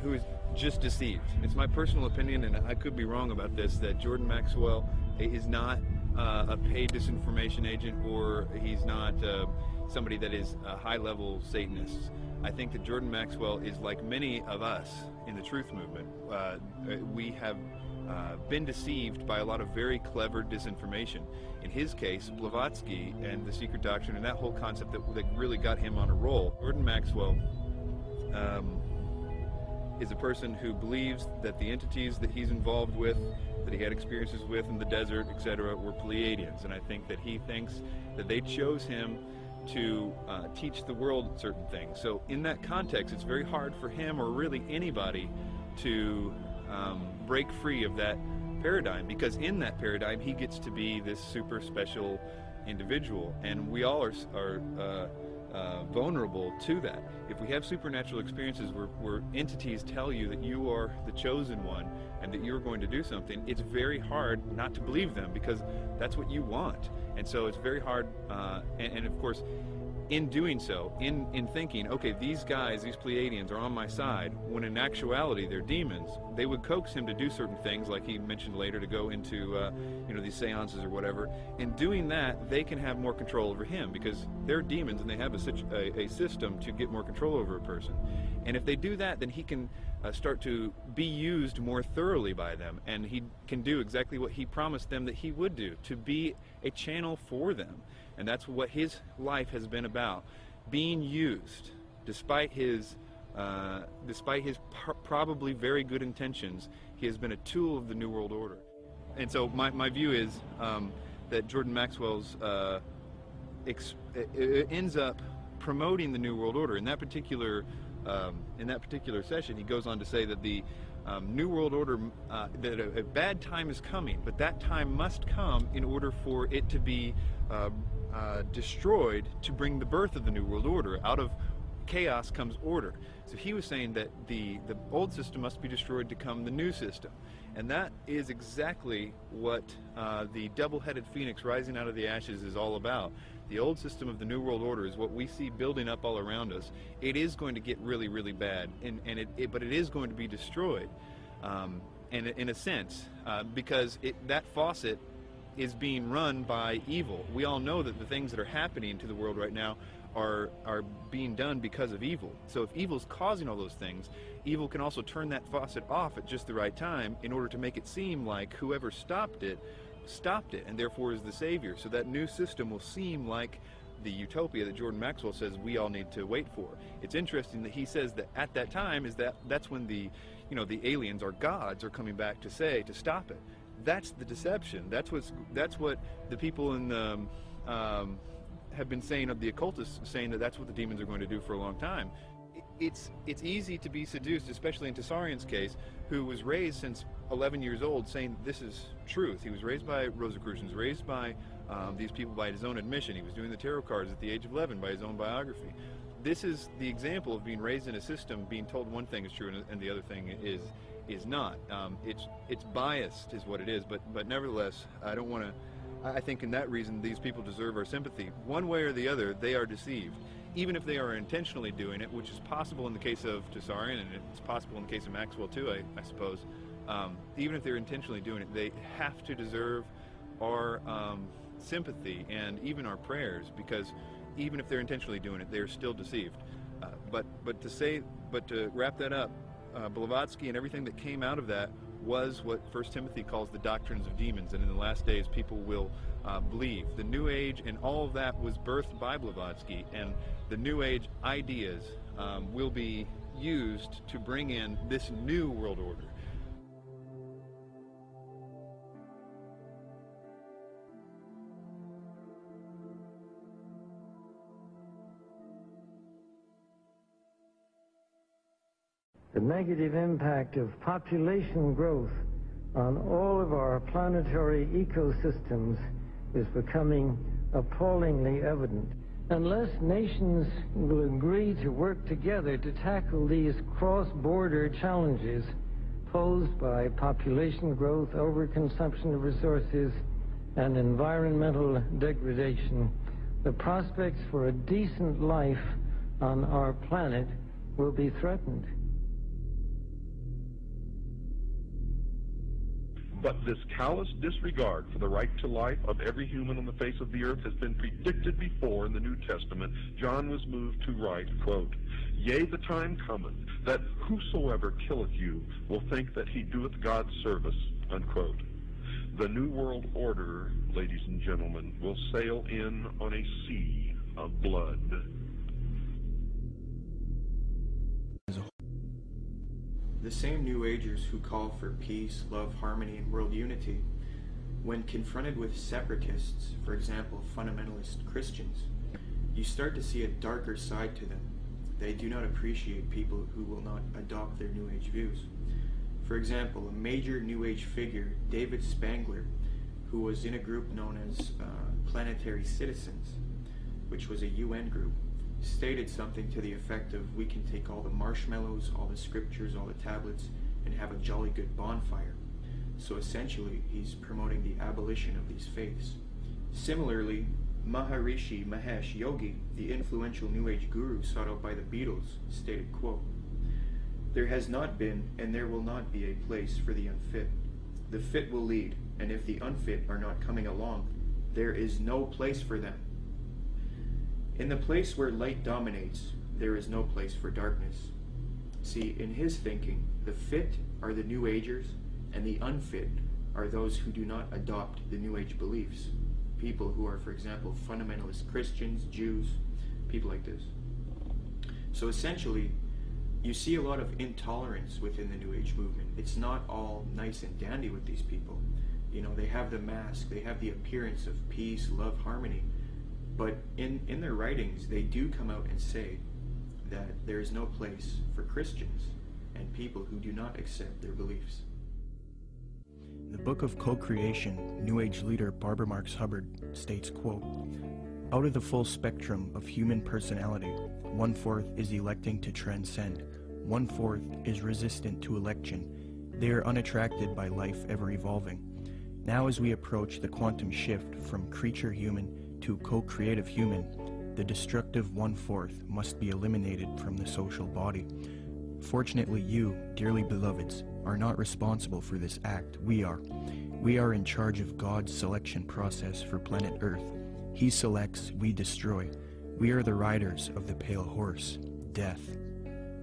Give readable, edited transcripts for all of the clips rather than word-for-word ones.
who is just deceived. It's my personal opinion, and I could be wrong about this, that Jordan Maxwell is not a paid disinformation agent, or he's not somebody that is a high-level Satanist. I think that Jordan Maxwell is like many of us in the truth movement. We have been deceived by a lot of very clever disinformation. In his case, Blavatsky and the secret doctrine and that whole concept that really got him on a roll. Jordan Maxwell is a person who believes that the entities that he's involved with, that he had experiences with in the desert, etc., were Pleiadians. And I think that he thinks that they chose him to teach the world certain things. So in that context, it's very hard for him, or really anybody, to break free of that paradigm, because in that paradigm he gets to be this super special individual, and we all are vulnerable to that. If we have supernatural experiences where entities tell you that you are the chosen one and that you're going to do something, it's very hard not to believe them, because that's what you want. And so it's very hard, and of course, in doing so, in thinking, okay, these guys, these Pleiadians are on my side, when in actuality they're demons, they would coax him to do certain things, like he mentioned later, to go into these seances or whatever. In doing that, they can have more control over him, because they're demons and they have a system to get more control over a person. And if they do that, then he can start to be used more thoroughly by them, and he can do exactly what he promised them that he would do, to be a channel for them. And that's what his life has been about, being used, despite his probably very good intentions. He has been a tool of the New World Order. And so my view is that Jordan Maxwell's ends up promoting the New World Order. In that particular session, he goes on to say that the New World Order, that a bad time is coming, but that time must come in order for it to be destroyed, to bring the birth of the New World Order. Out of chaos comes order. So he was saying that the old system must be destroyed to come the new system. And that is exactly what the double-headed phoenix rising out of the ashes is all about. The old system of the New World Order is what we see building up all around us. It is going to get really, really bad, but it is going to be destroyed, in a sense, because that faucet is being run by evil. We all know that the things that are happening to the world right now are being done because of evil. So if evil's causing all those things, evil can also turn that faucet off at just the right time in order to make it seem like whoever stopped it, and therefore is the savior. So that new system will seem like the utopia that Jordan Maxwell says we all need to wait for. It's interesting that he says that at that time that's when the aliens, or gods, are coming back to stop it. That's the deception. That's what the people in the have been saying, of the occultists, saying that that's what the demons are going to do for a long time. It's easy to be seduced, especially in Tessarian's case, who was raised since 11 years old saying this is truth. He was raised by Rosicrucians, raised by these people by his own admission. He was doing the tarot cards at the age of 11 by his own biography. This is the example of being raised in a system, being told one thing is true and the other thing is not. It's biased is what it is, but nevertheless, I think in that reason these people deserve our sympathy. One way or the other, they are deceived. Even if they are intentionally doing it, which is possible in the case of Tessarian, and it's possible in the case of Maxwell too, I suppose. Even if they're intentionally doing it, they have to deserve our sympathy and even our prayers, because even if they're intentionally doing it, they're still deceived. But to wrap that up, Blavatsky and everything that came out of that was what 1 Timothy calls the doctrines of demons, and in the last days people will believe. The New Age and all of that was birthed by Blavatsky, and the New Age ideas will be used to bring in this new world order. The negative impact of population growth on all of our planetary ecosystems is becoming appallingly evident. Unless nations will agree to work together to tackle these cross-border challenges posed by population growth, overconsumption of resources, and environmental degradation, the prospects for a decent life on our planet will be threatened. But this callous disregard for the right to life of every human on the face of the earth has been predicted before in the New Testament. John was moved to write, quote, "Yea, the time cometh, that whosoever killeth you will think that he doeth God's service," unquote. The New World Order, ladies and gentlemen, will sail in on a sea of blood. The same New Agers who call for peace, love, harmony, and world unity, when confronted with separatists, for example, fundamentalist Christians, you start to see a darker side to them. They do not appreciate people who will not adopt their New Age views. For example, a major New Age figure, David Spangler, who was in a group known as Planetary Citizens, which was a UN group, stated something to the effect of, we can take all the marshmallows, all the scriptures, all the tablets, and have a jolly good bonfire. So essentially, he's promoting the abolition of these faiths. Similarly, Maharishi Mahesh Yogi, the influential New Age guru sought out by the Beatles, stated, quote, "There has not been and there will not be a place for the unfit. The fit will lead, and if the unfit are not coming along, there is no place for them. In the place where light dominates, there is no place for darkness." See, in his thinking, the fit are the New Agers, and the unfit are those who do not adopt the New Age beliefs. People who are, for example, fundamentalist Christians, Jews, people like this. So essentially, you see a lot of intolerance within the New Age movement. It's not all nice and dandy with these people. You know, they have the mask, they have the appearance of peace, love, harmony, but in their writings, they do come out and say that there is no place for Christians and people who do not accept their beliefs. In the book of Co-Creation, New Age leader Barbara Marx Hubbard states, quote, "Out of the full spectrum of human personality, 1/4 is electing to transcend, 1/4 is resistant to election. They are unattracted by life ever evolving. Now as we approach the quantum shift from creature human to co-creative human, the destructive 1/4 must be eliminated from the social body. Fortunately, you, dearly beloveds, are not responsible for this act. We are. We are in charge of God's selection process for planet Earth. He selects, we destroy. We are the riders of the pale horse, death."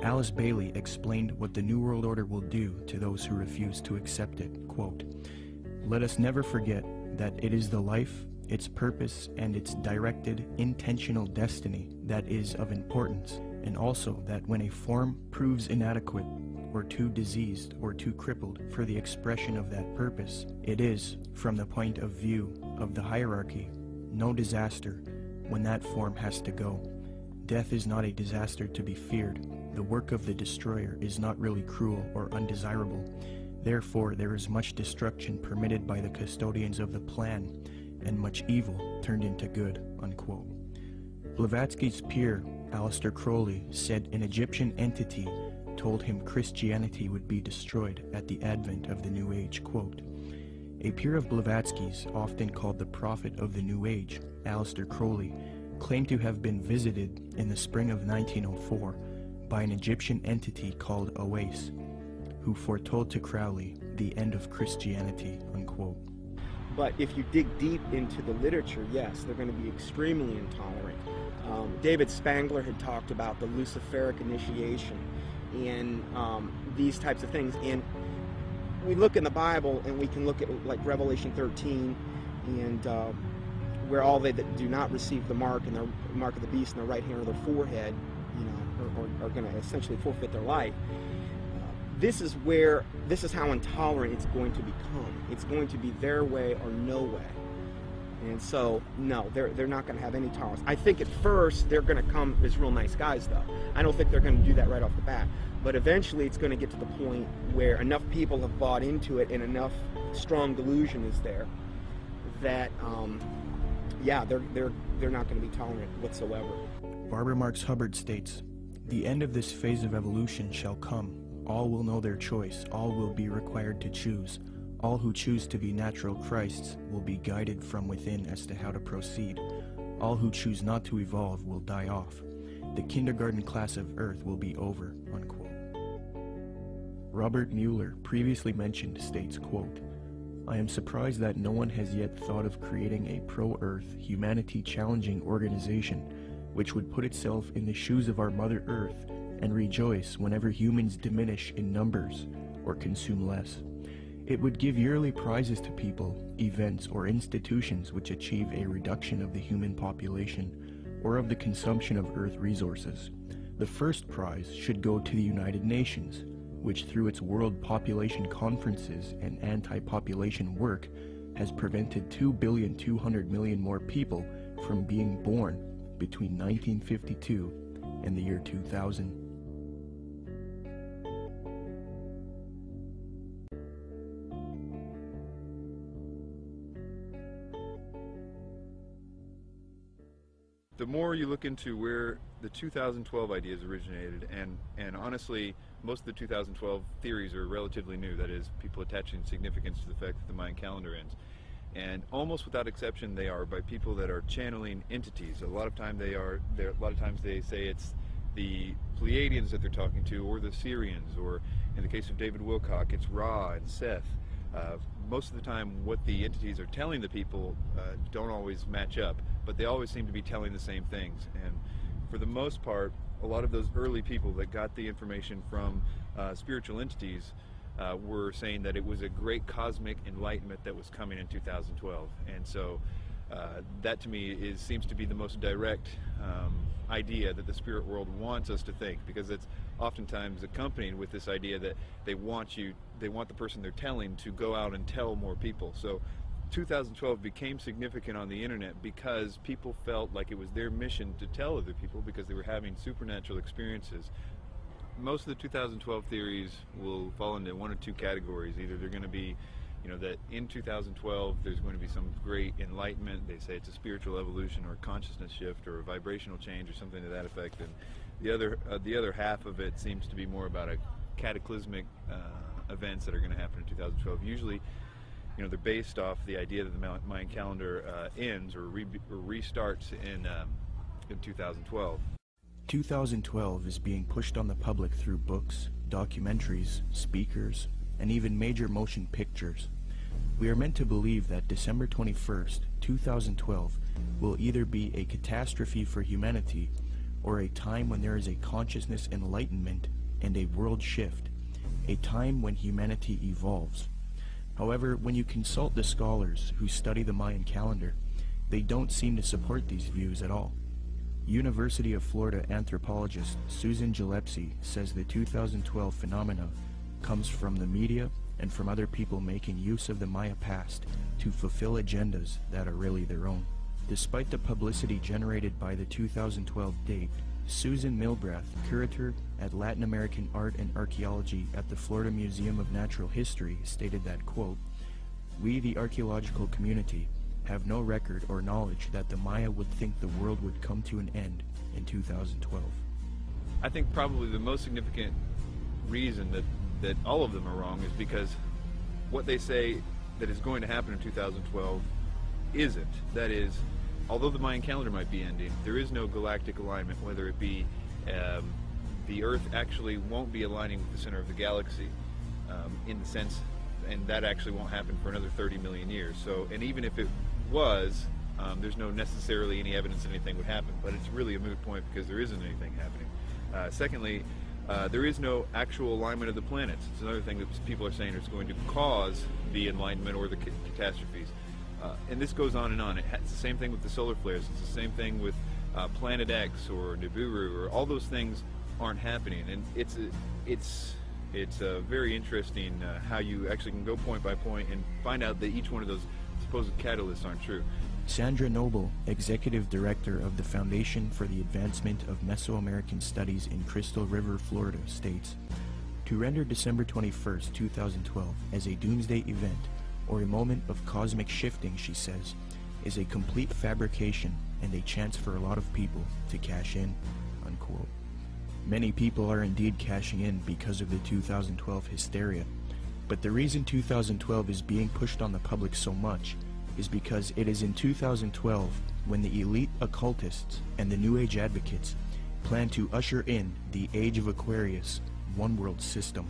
Alice Bailey explained what the New World Order will do to those who refuse to accept it. Quote, "Let us never forget that it is the life, its purpose, and its directed, intentional destiny that is of importance, and also that when a form proves inadequate, or too diseased, or too crippled for the expression of that purpose, it is, from the point of view of the hierarchy, no disaster when that form has to go. Death is not a disaster to be feared. The work of the destroyer is not really cruel or undesirable. Therefore, there is much destruction permitted by the custodians of the plan, and much evil turned into good," unquote. Blavatsky's peer, Aleister Crowley, said an Egyptian entity told him Christianity would be destroyed at the advent of the New Age, quote. A peer of Blavatsky's, often called the prophet of the New Age, Aleister Crowley, claimed to have been visited in the spring of 1904 by an Egyptian entity called Oase, who foretold to Crowley the end of Christianity, unquote. But if you dig deep into the literature, yes, they're going to be extremely intolerant. David Spangler had talked about the Luciferic initiation and these types of things. And we look in the Bible and we can look at like Revelation 13 and where all they that do not receive the mark and the mark of the beast in their right hand or their forehead, you know, are going to essentially forfeit their life. This is how intolerant it's going to become. It's going to be their way or no way. And so, no, they're not going to have any tolerance. I think at first they're going to come as real nice guys, though. I don't think they're going to do that right off the bat. But eventually it's going to get to the point where enough people have bought into it and enough strong delusion is there that, yeah, they're not going to be tolerant whatsoever. Barbara Marx Hubbard states, "The end of this phase of evolution shall come. All will know their choice. All will be required to choose. All who choose to be natural Christs will be guided from within as to how to proceed. All who choose not to evolve will die off. The kindergarten class of Earth will be over," unquote. Robert Mueller, previously mentioned, states, quote, I am surprised that no one has yet thought of creating a pro-Earth, humanity-challenging organization which would put itself in the shoes of our Mother Earth and rejoice whenever humans diminish in numbers or consume less. It would give yearly prizes to people, events, or institutions which achieve a reduction of the human population or of the consumption of Earth resources. The first prize should go to the United Nations, which through its World Population Conferences and anti-population work has prevented 2,200,000,000 more people from being born between 1952 and the year 2000. The more you look into where the 2012 ideas originated, and honestly, most of the 2012 theories are relatively new, that is, people attaching significance to the fact that the Mayan calendar ends. And almost without exception, they are by people that are channeling entities. A lot of times they say it's the Pleiadians that they're talking to, or the Syrians, or in the case of David Wilcock, it's Ra and Seth. Most of the time, what the entities are telling the people don't always match up, but they always seem to be telling the same things. And for the most part, a lot of those early people that got the information from spiritual entities were saying that it was a great cosmic enlightenment that was coming in 2012. And so that to me seems to be the most direct idea that the spirit world wants us to think, because it's oftentimes accompanied with this idea that they want the person they're telling to go out and tell more people. So 2012 became significant on the internet because people felt like it was their mission to tell other people because they were having supernatural experiences. Most of the 2012 theories will fall into one or two categories. Either they're going to be, that in 2012 there's going to be some great enlightenment. They say it's a spiritual evolution or a consciousness shift or a vibrational change or something to that effect. And the other half of it seems to be more about a cataclysmic events that are going to happen in 2012. Usually, they're based off the idea that the Mayan calendar ends or restarts in 2012. 2012 is being pushed on the public through books, documentaries, speakers, and even major motion pictures. We are meant to believe that December 21st, 2012 will either be a catastrophe for humanity or a time when there is a consciousness enlightenment and a world shift, a time when humanity evolves. However, when you consult the scholars who study the Mayan calendar, they don't seem to support these views at all. University of Florida anthropologist Susan Gillespie says the 2012 phenomena comes from the media and from other people making use of the Maya past to fulfill agendas that are really their own. Despite the publicity generated by the 2012 date, Susan Milbrath, curator at Latin American Art and Archaeology at the Florida Museum of Natural History, stated that, quote, "We, the archaeological community, have no record or knowledge that the Maya would think the world would come to an end in 2012. I think probably the most significant reason that all of them are wrong is because what they say that is going to happen in 2012 isn't. That is, although the Mayan calendar might be ending, there is no galactic alignment, whether it be the Earth actually won't be aligning with the center of the galaxy in the sense, and that actually won't happen for another 30 million years. So, and even if it was, there's no necessarily any evidence that anything would happen, but it's really a moot point because there isn't anything happening. Secondly, there is no actual alignment of the planets. It's another thing that people are saying is going to cause the enlightenment or the catastrophes. And this goes on and on. It's the same thing with the solar flares. It's the same thing with Planet X or Nibiru, or all those things aren't happening. And it's very interesting how you actually can go point by point and find out that each one of those supposed catalysts aren't true. Sandra Noble, Executive Director of the Foundation for the Advancement of Mesoamerican Studies in Crystal River, Florida, states, "To render December 21st, 2012 as a doomsday event or a moment of cosmic shifting," she says, "is a complete fabrication and a chance for a lot of people to cash in," unquote. Many people are indeed cashing in because of the 2012 hysteria, but the reason 2012 is being pushed on the public so much is because it is in 2012 when the elite occultists and the New Age advocates plan to usher in the Age of Aquarius one world system.